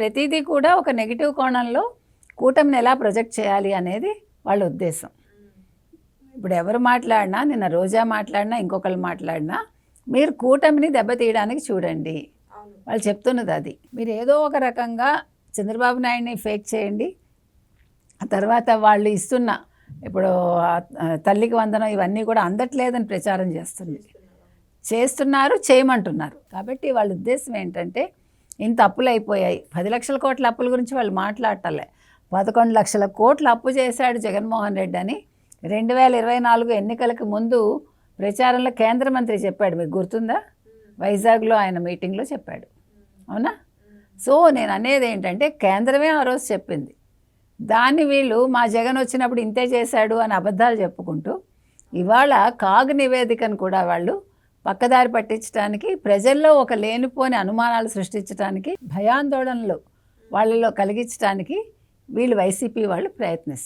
ప్రతిదీ కూడా ఒక నెగిటివ్ కోణంలో కూటమిని ఎలా ప్రొజెక్ట్ చేయాలి అనేది వాళ్ళ ఉద్దేశం. ఇప్పుడు ఎవరు మాట్లాడినా, నిన్న రోజా మాట్లాడినా, ఇంకొకరు మాట్లాడినా, మీరు కూటమిని దెబ్బతీయడానికి చూడండి. వాళ్ళు చెప్తున్నది అది. మీరు ఏదో ఒక రకంగా చంద్రబాబు నాయుడిని ఫేక్ చేయండి. ఆ తర్వాత వాళ్ళు ఇస్తున్న ఇప్పుడు తల్లికి వందనం ఇవన్నీ కూడా అందట్లేదని ప్రచారం చేస్తున్నారు, చేయమంటున్నారు. కాబట్టి వాళ్ళ ఉద్దేశం ఏంటంటే, ఇంత అప్పులు అయిపోయాయి, 10 లక్షల కోట్ల అప్పుల గురించి వాళ్ళు మాట్లాడటలే. 11 లక్షల కోట్ల అప్పు చేశాడు జగన్మోహన్ రెడ్డి అని 2024 ఎన్నికలకు ముందు ప్రచారంలో కేంద్ర మంత్రి చెప్పాడు. మీకు గుర్తుందా? వైజాగ్లో ఆయన మీటింగ్లో చెప్పాడు, అవునా? సో నేను అనేది ఏంటంటే, కేంద్రమే ఆ రోజు చెప్పింది, దాన్ని వీళ్ళు మా జగన్ వచ్చినప్పుడు ఇంతే చేశాడు అని అబద్ధాలు చెప్పుకుంటూ ఇవాళ కాగ్ నివేదికను కూడా వాళ్ళు పక్కదారి పట్టించడానికి, ప్రజల్లో ఒక లేనిపోని అనుమానాలు సృష్టించడానికి, భయాందోళనలు వాళ్ళలో కలిగించడానికి వీళ్ళు వైసీపీ వాళ్ళు ప్రయత్నిస్తున్నారు.